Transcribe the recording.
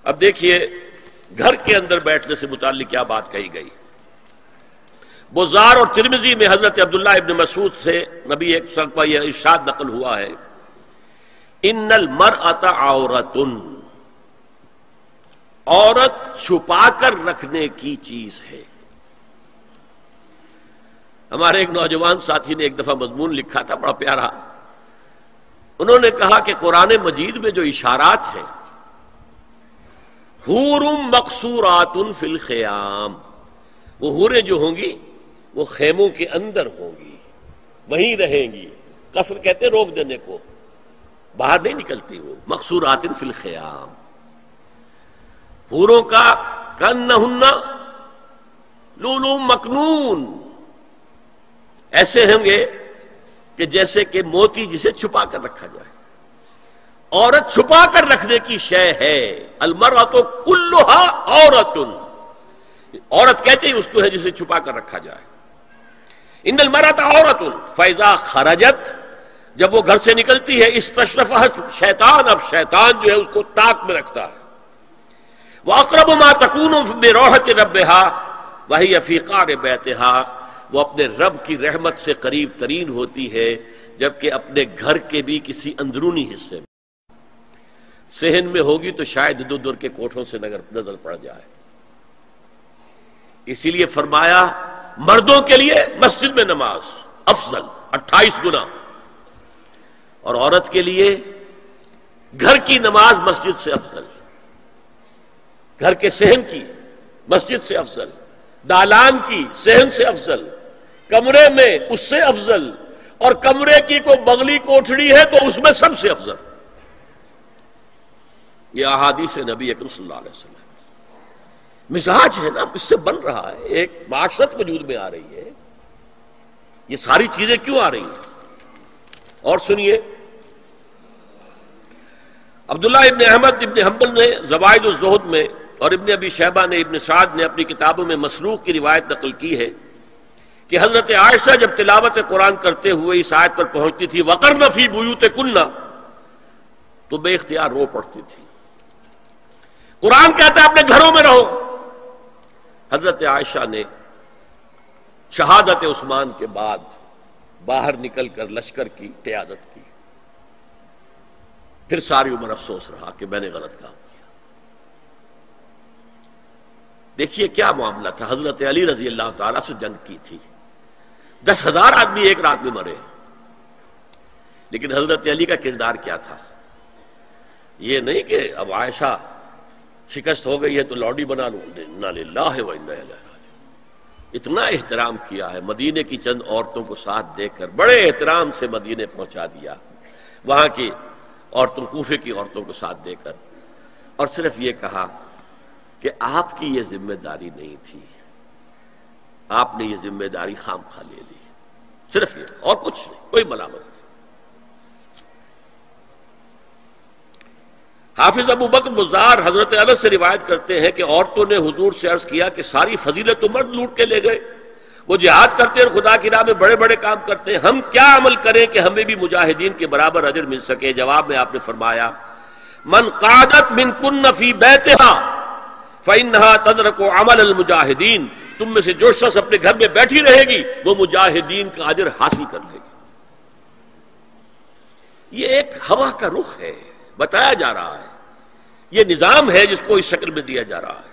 اب دیکھیے گھر کے اندر بیٹھنے سے متعلق کیا بات کہی گئی. بزار اور ترمذی میں حضرت عبداللہ ابن مسعود سے نبی ایک وسلم کا یہ ارشاد نقل ہوا ہے، ان المرأۃ عورۃ، عورت چھپا کر رکھنے کی چیز ہے. ہمارے ایک نوجوان ساتھی نے ایک دفعہ مضمون لکھا تھا بڑا پیارا. انہوں نے کہا کہ قرآن مجید میں جو اشارات ہیں، حور مقصورات فی الخیام، وہ حوریں جو ہوں گی وہ خیموں کے اندر ہوں گی، وہیں رہیں گی. قصر کہتے ہیں روک دینے کو، باہر نہیں نکلتی. وہ مقصورات فی الخیام، حوروں کا کانہن لؤلؤ مکنون، ایسے ہوں گے کہ جیسے کہ موتی جسے چھپا کر رکھا جائے. عورت چھپا کر رکھنے کی شے ہے. المرأۃ کلھا عورۃ، عورت کہتے ہیں اس کو ہے جسے چھپا کر رکھا جائے. ان المرأۃ عورۃ فاذا خرجت، جب وہ گھر سے نکلتی ہے، استشرفھا شیطان، اب شیطان جو ہے اس کو طاق میں رکھتا ہے. واقرب ما تکون برحمۃ ربھا وہی فی قعر بیتھا، وہ اپنے رب کی رحمت سے قریب ترین ہوتی ہے جبکہ اپنے گھر کے بھی کسی اندرونی حصے میں. صحن میں ہوگی تو شاید ادھر ادھر کے کوٹھوں سے نظر پڑ جائے. اسی لیے فرمایا مردوں کے لیے مسجد میں نماز افضل 28 گنا، اور عورت کے لیے گھر کی نماز مسجد سے افضل، گھر کے صحن کی مسجد سے افضل، دالان کی صحن سے افضل، کمرے میں اس سے افضل، اور کمرے کی کوئی بغلی کوٹھڑی ہے تو اس میں سب سے افضل. یہ احادیث نبی اکرم صلی اللہ علیہ وسلم مزاج ہے نا، اس سے بن رہا ہے، ایک معاشرت وجود میں آ رہی ہے. یہ ساری چیزیں کیوں آ رہی ہیں؟ اور سنیے، عبداللہ ابن احمد ابن حنبل نے زوائد الزہد میں اور ابن ابی شیبہ نے، ابن سعد نے اپنی کتابوں میں مسروق کی روایت نقل کی ہے کہ حضرت عائشہ جب تلاوت قرآن کرتے ہوئے اس آیت پر پہنچتی تھی وقرن فی بیوتکن، تو بے اختیار رو پڑتی تھی. قرآن کہتا ہے اپنے گھروں میں رہو. حضرت عائشہ نے شہادت عثمان کے بعد باہر نکل کر لشکر کی قیادت کی. پھر ساری عمر افسوس رہا کہ میں نے غلط کام کیا. دیکھیے کیا معاملہ تھا. حضرت علی رضی اللہ تعالیٰ سے جنگ کی تھی، 10,000 آدمی ایک رات میں مرے، لیکن حضرت علی کا کردار کیا تھا؟ یہ نہیں کہ اب عائشہ شکست ہو گئی ہے تو لوڈی بنا لوں. انا للہ و انا الیہ راجعون. اتنا احترام کیا ہے، مدینے کی چند عورتوں کو ساتھ دے کر بڑے احترام سے مدینے پہنچا دیا، وہاں کی عورتوں، کوفے کی عورتوں کو ساتھ دے کر، اور صرف یہ کہا کہ آپ کی یہ ذمہ داری نہیں تھی، آپ نے یہ ذمہ داری خام خواہ لے لی. صرف یہ، اور کچھ نہیں، کوئی ملامت نہیں. حافظ ابو بکر بزار حضرت انس سے روایت کرتے ہیں کہ عورتوں نے حضور سے عرض کیا کہ ساری فضیلت تو مرد لوٹ کے لے گئے، وہ جہاد کرتے ہیں اور خدا کی راہ میں بڑے بڑے کام کرتے ہیں، ہم کیا عمل کریں کہ ہمیں بھی مجاہدین کے برابر اجر مل سکے؟ جواب میں آپ نے فرمایا من قعدت منکن فی بیتہا فإنہا تدرک عمل المجاہدین، تم میں سے جو شخص اپنے گھر میں بیٹھی رہے گی وہ مجاہدین کا اجر حاصل کر لے گی. یہ ایک ہوا کا رخ ہے، بتایا جا رہا ہے، یہ نظام ہے جس کو اس شکل میں دیا جا رہا ہے.